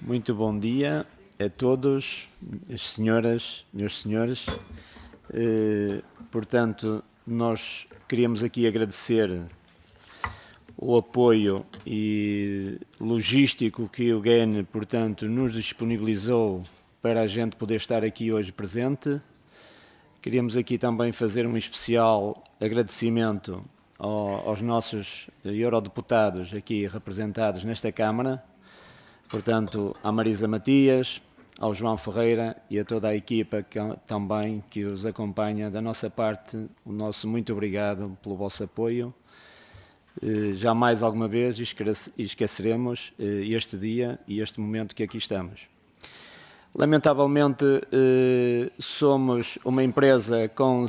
Muito bom dia a todos, as senhoras, meus senhores. Portanto, nós queríamos aqui agradecer o apoio e logístico que o GEN, portanto, nos disponibilizou para a gente poder estar aqui hoje presente. Queríamos aqui também fazer um especial agradecimento aos nossos eurodeputados aqui representados nesta Câmara, portanto, à Marisa Matias, ao João Ferreira e a toda a equipa também que os acompanha. Da nossa parte, o nosso muito obrigado pelo vosso apoio. Jamais alguma vez esqueceremos este dia e este momento que aqui estamos. Lamentavelmente, somos uma empresa com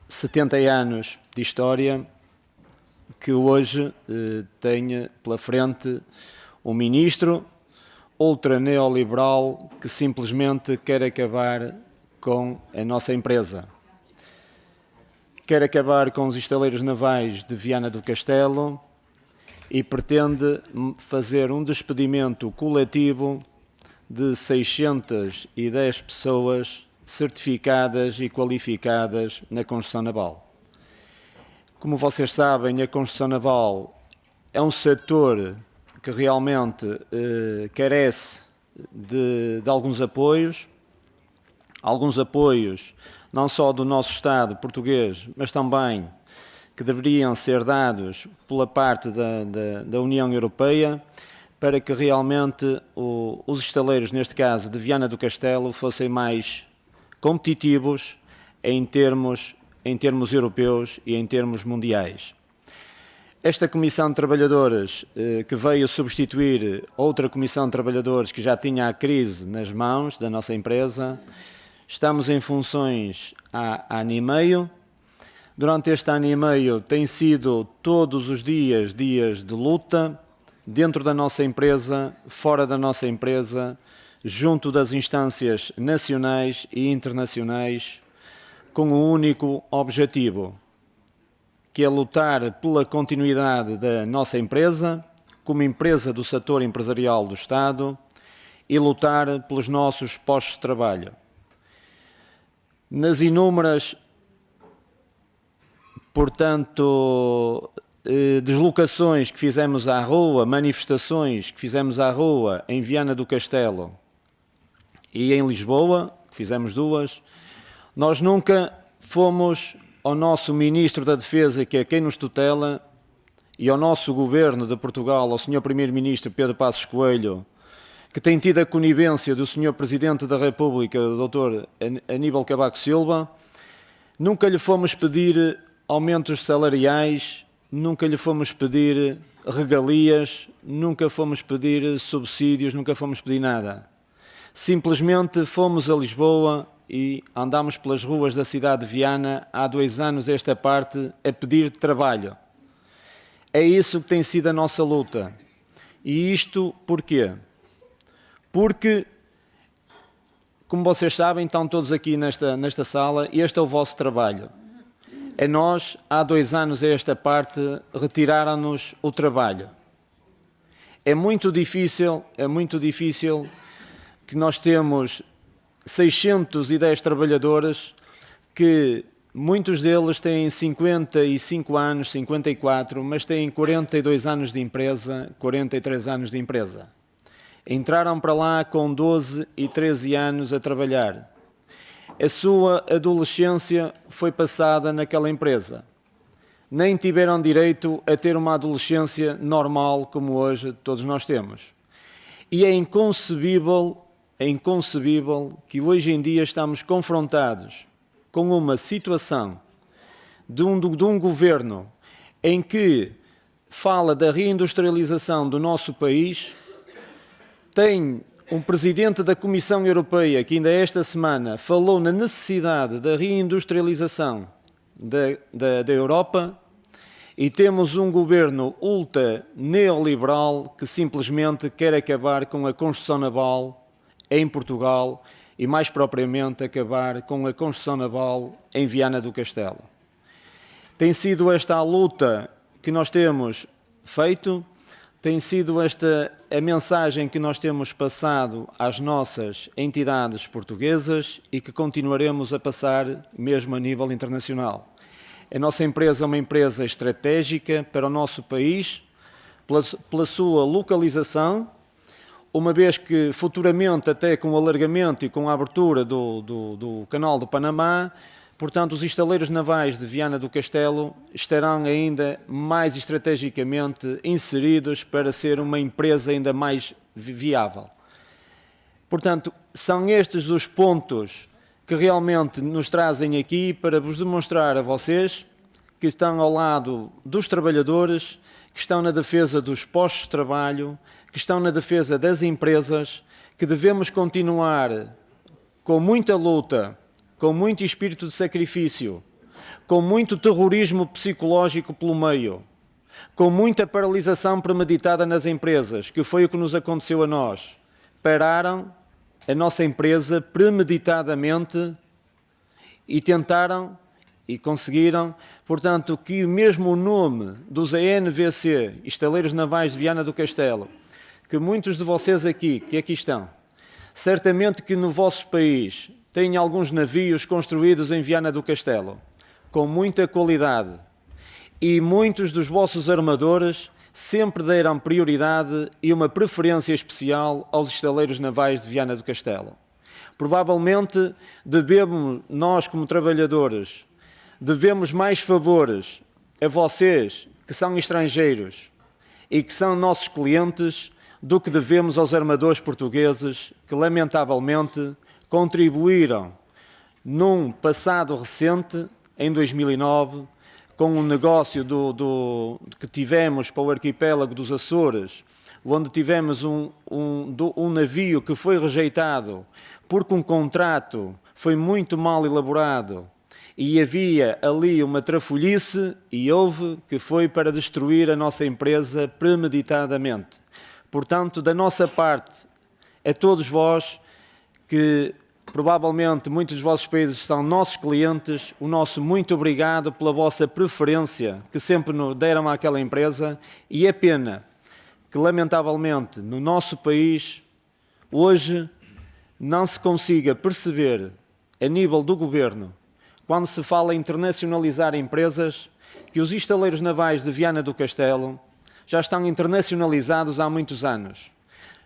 70 anos de história que hoje tem pela frente um ministro ultra neoliberal que simplesmente quer acabar com a nossa empresa. Quer acabar com os estaleiros navais de Viana do Castelo e pretende fazer um despedimento coletivo de 610 pessoas certificadas e qualificadas na construção naval. Como vocês sabem, a construção naval é um setor que realmente carece de alguns apoios não só do nosso Estado português, mas também que deveriam ser dados pela parte da União Europeia, para que realmente os estaleiros, neste caso de Viana do Castelo, fossem mais competitivos em termos europeus e em termos mundiais. Esta Comissão de Trabalhadores, que veio substituir outra Comissão de Trabalhadores que já tinha a crise nas mãos da nossa empresa, estamos em funções há ano e meio. Durante este ano e meio tem sido todos os dias de luta, dentro da nossa empresa, fora da nossa empresa, junto das instâncias nacionais e internacionais, com um único objetivo, que é lutar pela continuidade da nossa empresa, como empresa do setor empresarial do Estado, e lutar pelos nossos postos de trabalho. Nas inúmeras, portanto, deslocações que fizemos à rua, manifestações que fizemos à rua em Viana do Castelo e em Lisboa, fizemos duas, nós nunca fomos ao nosso Ministro da Defesa, que é quem nos tutela, e ao nosso Governo de Portugal, ao Sr. Primeiro-Ministro Pedro Passos Coelho, que tem tido a conivência do Sr. Presidente da República, o Dr. Aníbal Cavaco Silva, nunca lhe fomos pedir aumentos salariais, nunca lhe fomos pedir regalias, nunca fomos pedir subsídios, nunca fomos pedir nada. Simplesmente fomos a Lisboa e andámos pelas ruas da cidade de Viana há 2 anos esta parte a pedir trabalho. É isso que tem sido a nossa luta. E isto porquê? Porque, como vocês sabem, estão todos aqui nesta sala, este é o vosso trabalho. A nós, há 2 anos a esta parte, retiraram-nos o trabalho. É muito difícil que nós temos 610 trabalhadores que muitos deles têm 55 anos, 54, mas têm 42 anos de empresa, 43 anos de empresa. Entraram para lá com 12 e 13 anos a trabalhar. A sua adolescência foi passada naquela empresa. Nem tiveram direito a ter uma adolescência normal como hoje todos nós temos. E é inconcebível que hoje em dia estamos confrontados com uma situação de um governo em que fala da reindustrialização do nosso país, tem um presidente da Comissão Europeia que ainda esta semana falou na necessidade da reindustrialização da Europa, e temos um governo ultra neoliberal que simplesmente quer acabar com a construção naval em Portugal e, mais propriamente, acabar com a construção naval em Viana do Castelo. Tem sido esta a luta que nós temos feito, tem sido esta a mensagem que nós temos passado às nossas entidades portuguesas e que continuaremos a passar mesmo a nível internacional. A nossa empresa é uma empresa estratégica para o nosso país, pela sua localização, uma vez que futuramente, até com o alargamento e com a abertura do Canal do Panamá, portanto, os estaleiros navais de Viana do Castelo estarão ainda mais estrategicamente inseridos para ser uma empresa ainda mais viável. Portanto, são estes os pontos que realmente nos trazem aqui para vos demonstrar a vocês que estão ao lado dos trabalhadores, que estão na defesa dos postos de trabalho, que estão na defesa das empresas, que devemos continuar com muita luta, com muito espírito de sacrifício, com muito terrorismo psicológico pelo meio, com muita paralisação premeditada nas empresas, que foi o que nos aconteceu a nós. Pararam a nossa empresa premeditadamente e tentaram e conseguiram, portanto, que mesmo o nome dos ANVC, Estaleiros Navais de Viana do Castelo, que muitos de vocês aqui, que aqui estão, certamente que no vosso país têm alguns navios construídos em Viana do Castelo, com muita qualidade, e muitos dos vossos armadores sempre deram prioridade e uma preferência especial aos estaleiros navais de Viana do Castelo. Provavelmente devemos, nós como trabalhadores, devemos mais favores a vocês que são estrangeiros e que são nossos clientes do que devemos aos armadores portugueses que, lamentavelmente, contribuíram num passado recente, em 2009, com um negócio que tivemos para o arquipélago dos Açores, onde tivemos um navio que foi rejeitado porque um contrato foi muito mal elaborado e havia ali uma trafolhice e houve que foi para destruir a nossa empresa premeditadamente. Portanto, da nossa parte, a todos vós que provavelmente muitos dos vossos países são nossos clientes, o nosso muito obrigado pela vossa preferência que sempre nos deram àquela empresa, e é pena que, lamentavelmente, no nosso país, hoje, não se consiga perceber, a nível do governo, quando se fala em internacionalizar empresas, que os estaleiros navais de Viana do Castelo já estão internacionalizados há muitos anos.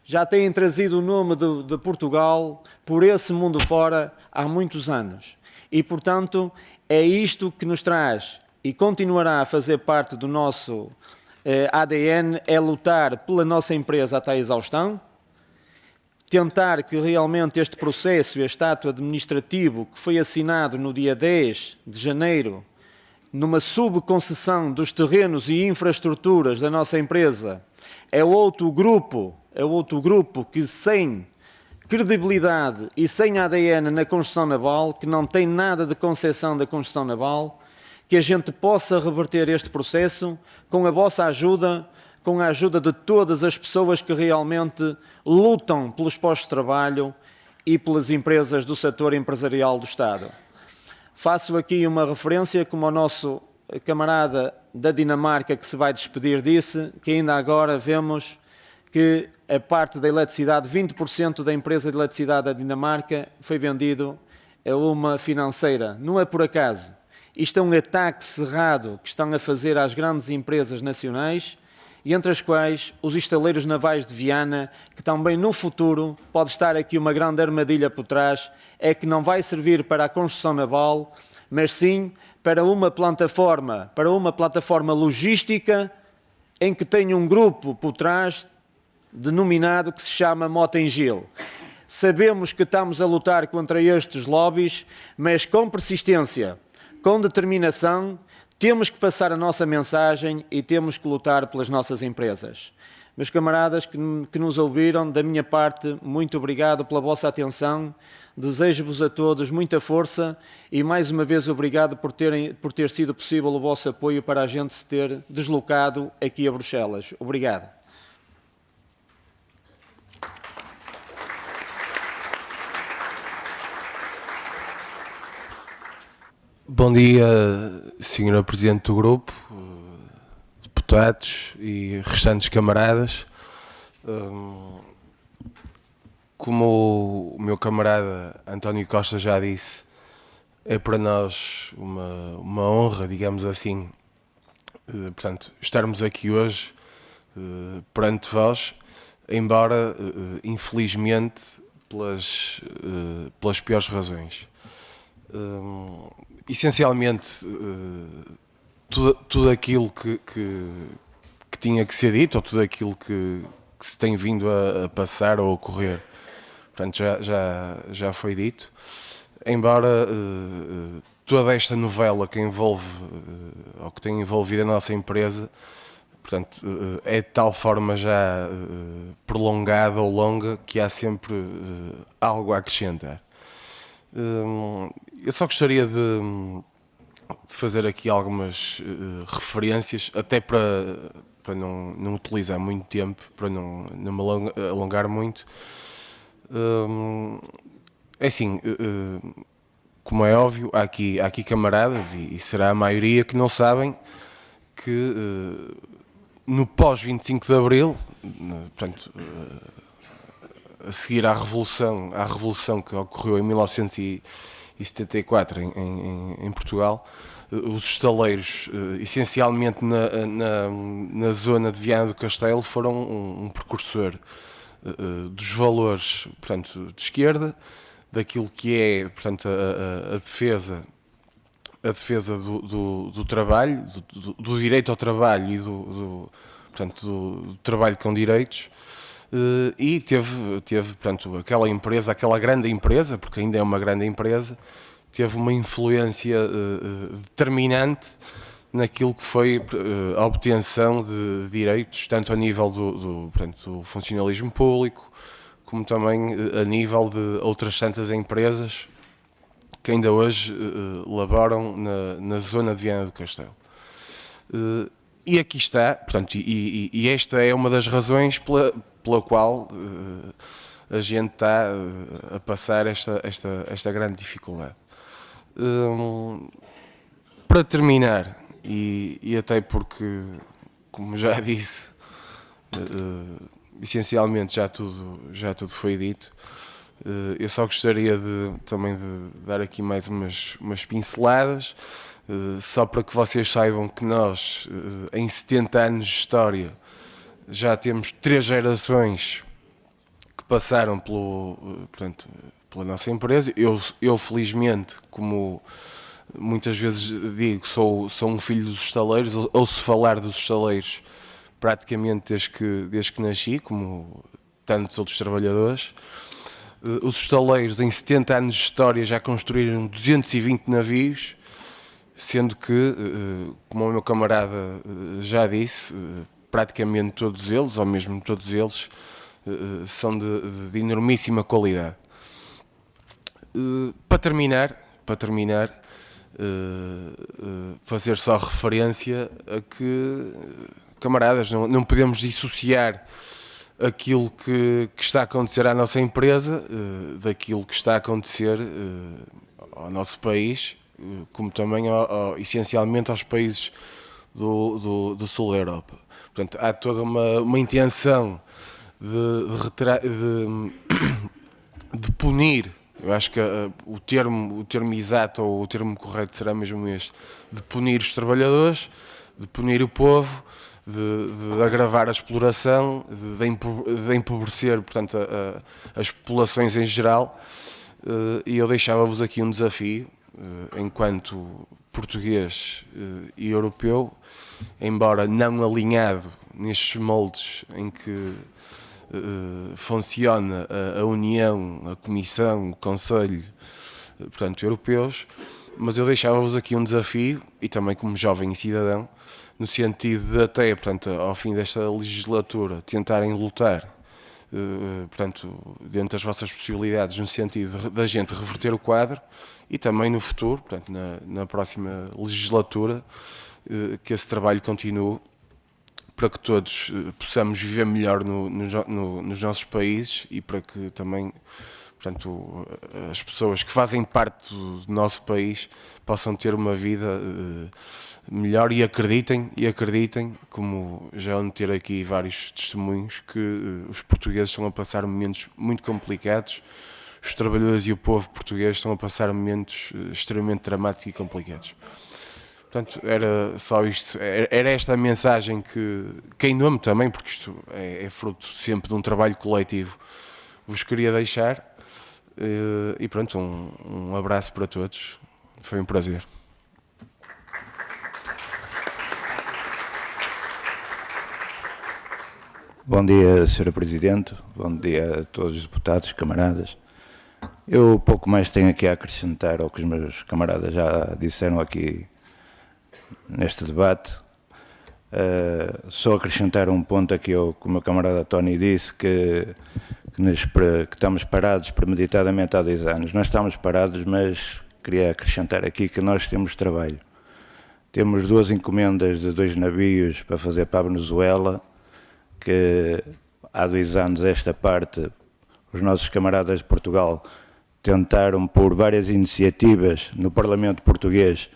Já têm trazido o nome de Portugal por esse mundo fora há muitos anos. E, portanto, é isto que nos traz e continuará a fazer parte do nosso ADN, é lutar pela nossa empresa até a exaustão, tentar que realmente este processo, este ato administrativo que foi assinado no dia 10 de janeiro, numa subconcessão dos terrenos e infraestruturas da nossa empresa, é outro grupo que, sem credibilidade e sem ADN na construção naval, que não tem nada de concepção da construção naval, que a gente possa reverter este processo com a vossa ajuda, com a ajuda de todas as pessoas que realmente lutam pelos postos de trabalho e pelas empresas do setor empresarial do Estado. Faço aqui uma referência, como o nosso camarada da Dinamarca que se vai despedir disse, que ainda agora vemos que a parte da eletricidade, 20% da empresa de eletricidade da Dinamarca foi vendido a uma financeira. Não é por acaso. Isto é um ataque cerrado que estão a fazer às grandes empresas nacionais, e entre as quais os estaleiros navais de Viana, que também no futuro pode estar aqui uma grande armadilha por trás, é que não vai servir para a construção naval, mas sim para uma plataforma logística em que tem um grupo por trás denominado que se chama Mota-Engil. Sabemos que estamos a lutar contra estes lobbies, mas com persistência, com determinação, temos que passar a nossa mensagem e temos que lutar pelas nossas empresas. Meus camaradas que nos ouviram, da minha parte, muito obrigado pela vossa atenção. Desejo-vos a todos muita força e, mais uma vez, obrigado por ter sido possível o vosso apoio para a gente se ter deslocado aqui a Bruxelas. Obrigado. Bom dia, Sra. Presidente do Grupo, deputados e restantes camaradas. Como o meu camarada António Costa já disse, é para nós uma honra, digamos assim, portanto, estarmos aqui hoje perante vós, embora, infelizmente, pelas piores razões. Essencialmente, tudo aquilo que tinha que ser dito, ou tudo aquilo que se tem vindo a passar ou a ocorrer, portanto, já foi dito. Embora toda esta novela que envolve, ou que tem envolvido a nossa empresa, portanto, é de tal forma já prolongada ou longa que há sempre algo a acrescentar. Eu só gostaria de fazer aqui algumas referências, até para não utilizar muito tempo, para não me alongar muito. É assim, como é óbvio, há aqui camaradas, e será a maioria, que não sabem que no pós-25 de Abril, portanto, a seguir à revolução que ocorreu em 1974 em Portugal, os estaleiros, essencialmente na zona de Viana do Castelo, foram um precursor dos valores, portanto, de esquerda, daquilo que é, portanto, a defesa do trabalho, do direito ao trabalho e portanto, do trabalho com direitos. E teve, portanto, aquela grande empresa, porque ainda é uma grande empresa, teve uma influência determinante naquilo que foi a obtenção de direitos, tanto a nível do funcionalismo público, como também a nível de outras tantas empresas que ainda hoje laboram na zona de Viana do Castelo. E aqui está, portanto, e esta é uma das razões pela qual a gente está a passar esta grande dificuldade. Para terminar, e até porque, como já disse, essencialmente já tudo foi dito, eu só gostaria também de dar aqui mais umas pinceladas, só para que vocês saibam que nós, em 70 anos de história, já temos 3 gerações que passaram pela nossa empresa. Eu felizmente, como muitas vezes digo, sou um filho dos estaleiros, ouço falar dos estaleiros praticamente desde que nasci, como tantos outros trabalhadores. Os estaleiros, em 70 anos de história, já construíram 220 navios, sendo que, como o meu camarada já disse, praticamente todos eles, ou mesmo todos eles, são de enormíssima qualidade. Para terminar, fazer só referência a que, camaradas, não podemos dissociar aquilo que está a acontecer à nossa empresa daquilo que está a acontecer ao nosso país, como também essencialmente aos países do sul da Europa. Portanto, há toda uma intenção de punir, eu acho que o termo exato ou o termo correto será mesmo este, de punir os trabalhadores, de punir o povo, de agravar a exploração, de empobrecer, portanto, as populações em geral. E eu deixava-vos aqui um desafio, enquanto português e europeu, embora não alinhado nestes moldes em que funciona a União, a Comissão, o Conselho, portanto, europeus, mas eu deixava-vos aqui um desafio, e também como jovem cidadão, no sentido de até, portanto, ao fim desta legislatura, tentarem lutar, portanto, dentro das vossas possibilidades, no sentido da gente reverter o quadro, e também no futuro, portanto, na próxima legislatura, que esse trabalho continue, para que todos possamos viver melhor nos nossos países e para que também, portanto, as pessoas que fazem parte do nosso país possam ter uma vida melhor e acreditem, como já vão ter aqui vários testemunhos, que os portugueses estão a passar momentos muito complicados, os trabalhadores e o povo português estão a passar momentos extremamente dramáticos e complicados. Portanto, era só isto, era esta a mensagem que em nome também, porque isto é fruto sempre de um trabalho coletivo, vos queria deixar. E pronto, um abraço para todos, foi um prazer. Bom dia, Sr. Presidente, bom dia a todos os deputados, camaradas. Eu pouco mais tenho aqui a acrescentar ao que os meus camaradas já disseram aqui neste debate. Só acrescentar um ponto aqui ao que o meu camarada Tony disse, que estamos parados premeditadamente há 2 anos. Nós estamos parados, mas queria acrescentar aqui que nós temos trabalho. Temos 2 encomendas de 2 navios para fazer para a Venezuela, que há 2 anos esta parte, os nossos camaradas de Portugal tentaram por várias iniciativas no Parlamento português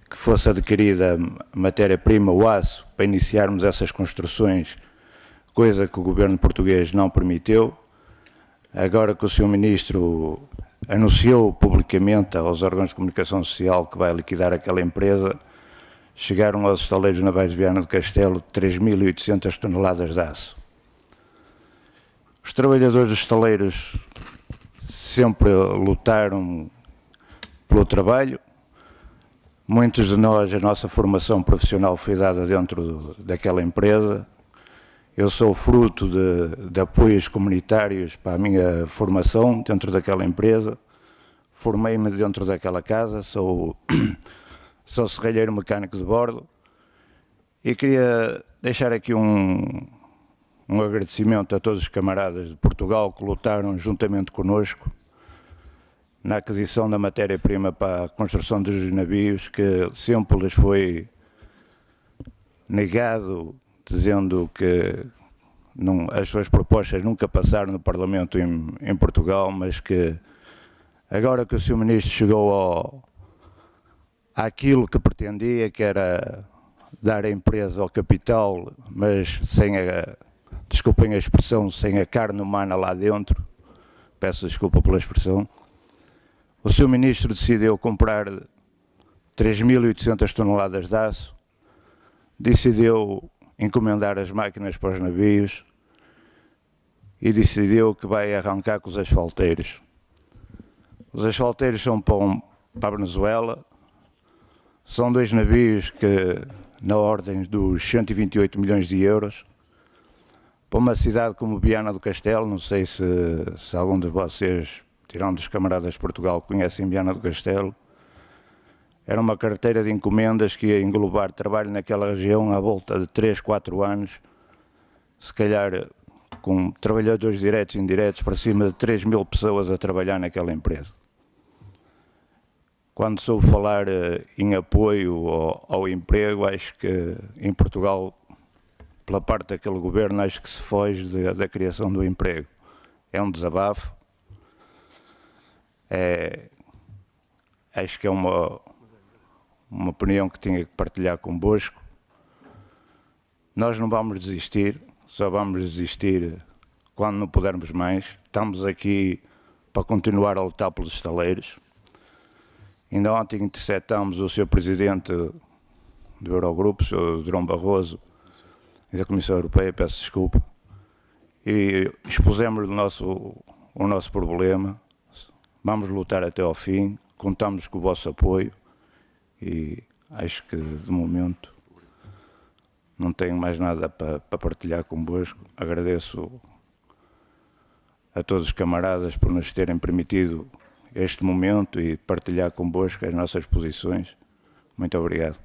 que fosse adquirida matéria-prima, o aço, para iniciarmos essas construções, coisa que o governo português não permitiu. Agora que o Sr. Ministro anunciou publicamente aos órgãos de comunicação social que vai liquidar aquela empresa, chegaram aos estaleiros navais de Viana do Castelo 3.800 toneladas de aço. Os trabalhadores dos estaleiros sempre lutaram pelo trabalho. Muitos de nós, a nossa formação profissional foi dada dentro daquela empresa. Eu sou fruto de apoios comunitários para a minha formação dentro daquela empresa. Formei-me dentro daquela casa, sou serralheiro mecânico de bordo. E queria deixar aqui um agradecimento a todos os camaradas de Portugal que lutaram juntamente connosco na aquisição da matéria-prima para a construção dos navios, que sempre lhes foi negado, dizendo que as suas propostas nunca passaram no Parlamento em Portugal, mas que agora que o Sr. Ministro chegou àquilo que pretendia, que era dar a empresa ao capital, mas sem desculpem a expressão, sem a carne humana lá dentro, peço desculpa pela expressão, o Sr. Ministro decidiu comprar 3.800 toneladas de aço, decidiu encomendar as máquinas para os navios e decidiu que vai arrancar com os asfalteiros. Os asfalteiros são para a Venezuela, são 2 navios que na ordem dos 128 milhões de euros, para uma cidade como Viana do Castelo. Não sei se algum de vocês, tirando dos camaradas de Portugal, conhecem Viana do Castelo. Era uma carteira de encomendas que ia englobar trabalho naquela região à volta de 3, 4 anos, se calhar com trabalhadores diretos e indiretos, para cima de 3.000 pessoas a trabalhar naquela empresa. Quando soube falar em apoio ao emprego, acho que em Portugal, pela parte daquele governo, acho que se foge da criação do emprego. É um desabafo. Acho que é uma opinião que tinha que partilhar convosco. Nós não vamos desistir, só vamos desistir quando não pudermos mais. Estamos aqui para continuar a lutar pelos estaleiros. Ainda ontem interceptámos o Sr. Presidente do Eurogrupo, o Sr. Durão Barroso, e da Comissão Europeia, peço desculpa, e expusemos o nosso problema. Vamos lutar até ao fim, contamos com o vosso apoio e acho que, de momento, não tenho mais nada para partilhar convosco. Agradeço a todos os camaradas por nos terem permitido este momento e partilhar convosco as nossas posições. Muito obrigado.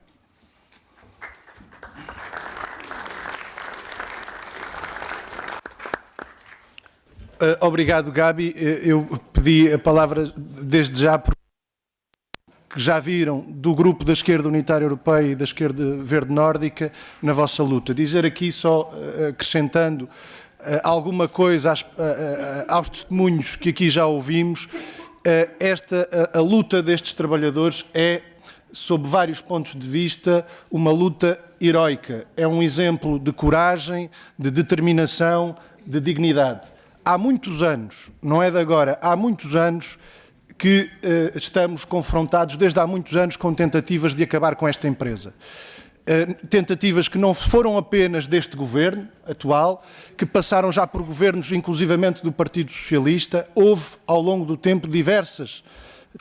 Obrigado, Gabi. Eu pedi a palavra desde já porque já viram do grupo da Esquerda Unitária Europeia e da Esquerda Verde Nórdica na vossa luta. Dizer aqui só, acrescentando alguma coisa aos testemunhos que aqui já ouvimos, a luta destes trabalhadores é, sob vários pontos de vista, uma luta heroica. É um exemplo de coragem, de determinação, de dignidade. Há muitos anos, não é de agora, há muitos anos que estamos confrontados, desde há muitos anos, com tentativas de acabar com esta empresa. Tentativas que não foram apenas deste governo atual, que passaram já por governos, inclusivamente do Partido Socialista. Houve, ao longo do tempo, diversas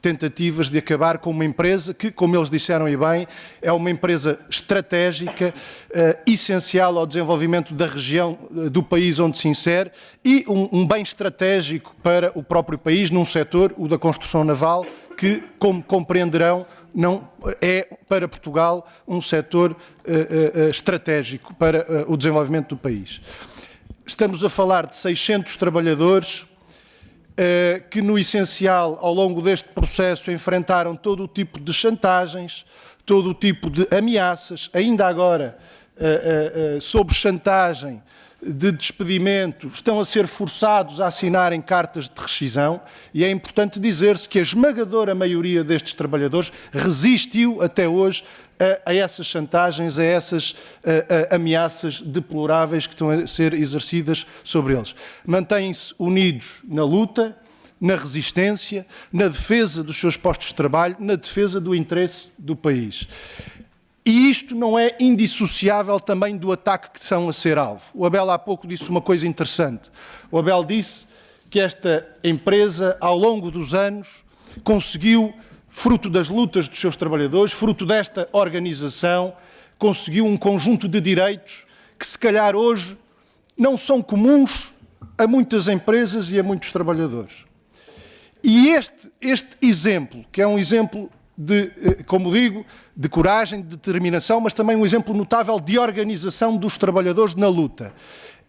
tentativas de acabar com uma empresa que, como eles disseram e bem, é uma empresa estratégica, essencial ao desenvolvimento da região do país onde se insere e um bem estratégico para o próprio país, num setor, o da construção naval, que, como compreenderão, não é para Portugal um setor estratégico para o desenvolvimento do país. Estamos a falar de 600 trabalhadores que, no essencial, ao longo deste processo, enfrentaram todo o tipo de chantagens, todo o tipo de ameaças, ainda agora, sob chantagem de despedimento, estão a ser forçados a assinarem cartas de rescisão, e é importante dizer-se que a esmagadora maioria destes trabalhadores resistiu até hoje a essas chantagens, a essas ameaças deploráveis que estão a ser exercidas sobre eles. Mantêm-se unidos na luta, na resistência, na defesa dos seus postos de trabalho, na defesa do interesse do país. E isto não é indissociável também do ataque que são a ser alvo. O Abel há pouco disse uma coisa interessante. O Abel disse que esta empresa, ao longo dos anos, conseguiu, fruto das lutas dos seus trabalhadores, fruto desta organização, conseguiu um conjunto de direitos que, se calhar, hoje não são comuns a muitas empresas e a muitos trabalhadores. E este exemplo, que é um exemplo de, como digo, de coragem, de determinação, mas também um exemplo notável de organização dos trabalhadores na luta.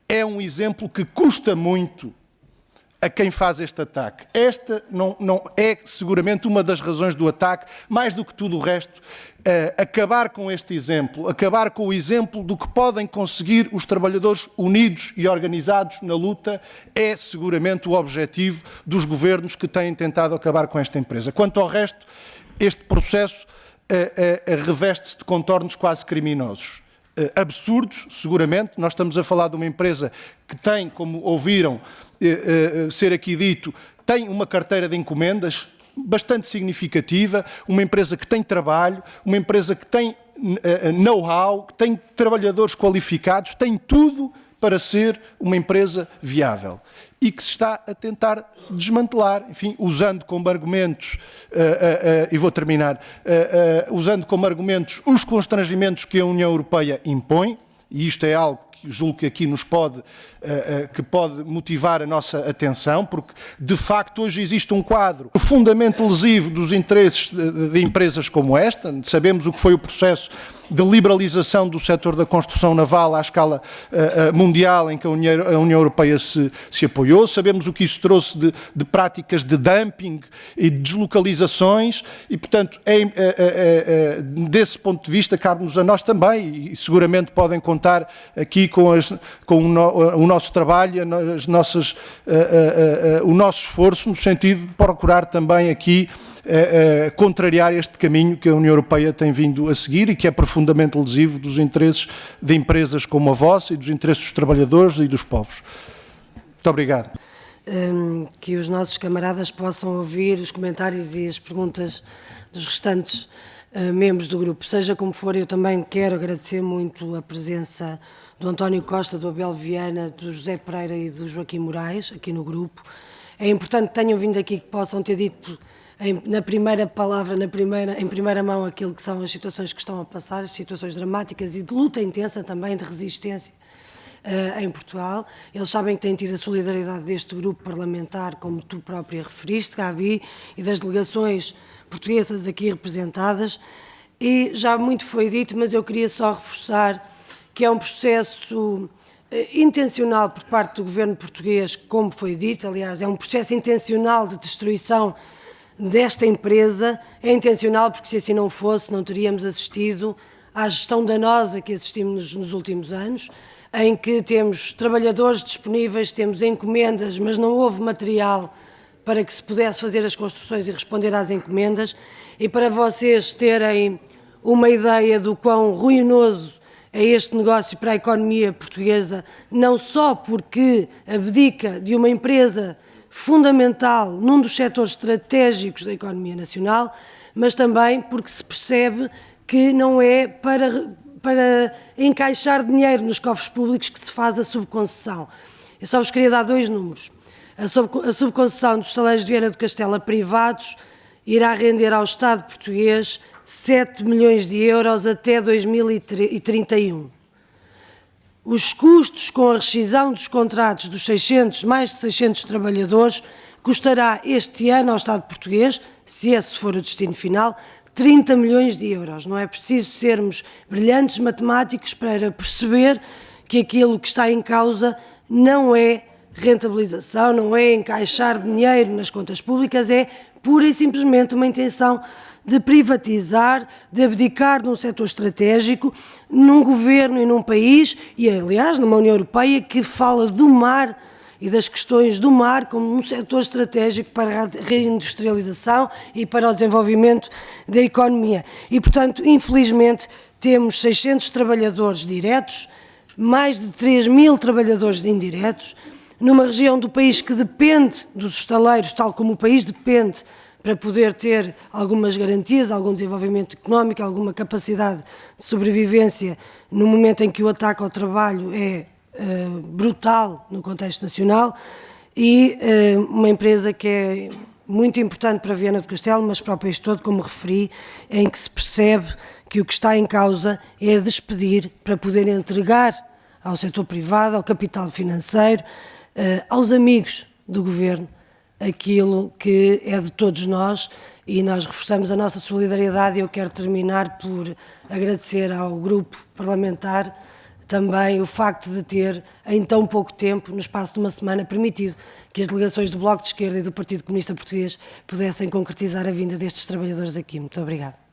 É um exemplo que custa muito a quem faz este ataque. Esta não é seguramente uma das razões do ataque, mais do que tudo o resto, acabar com este exemplo, acabar com o exemplo do que podem conseguir os trabalhadores unidos e organizados na luta, é seguramente o objetivo dos governos que têm tentado acabar com esta empresa. Quanto ao resto, este processo reveste-se de contornos quase criminosos. Absurdos, seguramente. Nós estamos a falar de uma empresa que tem, como ouviram ser aqui dito, tem uma carteira de encomendas bastante significativa, uma empresa que tem trabalho, uma empresa que tem know-how, que tem trabalhadores qualificados, tem tudo para ser uma empresa viável e que se está a tentar desmantelar, enfim, usando como argumentos, e vou terminar, usando como argumentos os constrangimentos que a União Europeia impõe, e isto é algo que julgo que aqui nos pode motivar a nossa atenção, porque de facto hoje existe um quadro profundamente lesivo dos interesses de empresas como esta. Sabemos o que foi o processo de liberalização do setor da construção naval à escala mundial em que a União Europeia se apoiou. Sabemos o que isso trouxe de práticas de dumping e de deslocalizações e, portanto, desse ponto de vista, cabe-nos a nós também, e seguramente podem contar aqui com o nosso trabalho, o nosso esforço, no sentido de procurar também aqui contrariar este caminho que a União Europeia tem vindo a seguir e que é profundamente lesivo dos interesses de empresas como a vossa e dos interesses dos trabalhadores e dos povos. Muito obrigado. Que os nossos camaradas possam ouvir os comentários e as perguntas dos restantes membros do grupo. Seja como for, eu também quero agradecer muito a presença do António Costa, do Abel Viana, do José Pereira e do Joaquim Moraes aqui no grupo. É importante que tenham vindo aqui, que possam ter dito na primeira palavra, em primeira mão, aquilo que são as situações que estão a passar, as situações dramáticas e de luta intensa também, de resistência em Portugal. Eles sabem que têm tido a solidariedade deste grupo parlamentar, como tu própria referiste, Gabi, e das delegações portuguesas aqui representadas. E já muito foi dito, mas eu queria só reforçar que é um processo intencional por parte do governo português, como foi dito, aliás, é um processo intencional de destruição desta empresa. É intencional porque, se assim não fosse, não teríamos assistido à gestão danosa que assistimos nos últimos anos. em que temos trabalhadores disponíveis, temos encomendas, mas não houve material para que se pudesse fazer as construções e responder às encomendas. E para vocês terem uma ideia do quão ruinoso é este negócio para a economia portuguesa, não só porque abdica de uma empresa fundamental num dos setores estratégicos da economia nacional, mas também porque se percebe que não é para encaixar dinheiro nos cofres públicos que se faz a subconcessão. Eu só vos queria dar 2 números. A subconcessão dos estaleiros de Viana do Castelo a privados irá render ao Estado português 7 milhões de euros até 2031. Os custos com a rescisão dos contratos dos mais de 600 trabalhadores custará este ano ao Estado português, se esse for o destino final, 30 milhões de euros. Não é preciso sermos brilhantes matemáticos para perceber que aquilo que está em causa não é rentabilização, não é encaixar dinheiro nas contas públicas, é pura e simplesmente uma intenção de privatizar, de abdicar de um setor estratégico, num governo e num país, e aliás numa União Europeia que fala do mar e das questões do mar como um setor estratégico para a reindustrialização e para o desenvolvimento da economia. E, portanto, infelizmente, temos 600 trabalhadores diretos, mais de 3.000 trabalhadores indiretos, numa região do país que depende dos estaleiros, tal como o país depende para poder ter algumas garantias, algum desenvolvimento económico, alguma capacidade de sobrevivência no momento em que o ataque ao trabalho é brutal no contexto nacional, e uma empresa que é muito importante para Viana do Castelo, mas para o país todo, como referi, em que se percebe que o que está em causa é despedir para poder entregar ao setor privado, ao capital financeiro, aos amigos do Governo, aquilo que é de todos nós, e nós reforçamos a nossa solidariedade. Eu quero terminar por agradecer ao grupo parlamentar também o facto de ter, em tão pouco tempo, no espaço de uma semana, permitido que as delegações do Bloco de Esquerda e do Partido Comunista Português pudessem concretizar a vinda destes trabalhadores aqui. Muito obrigada.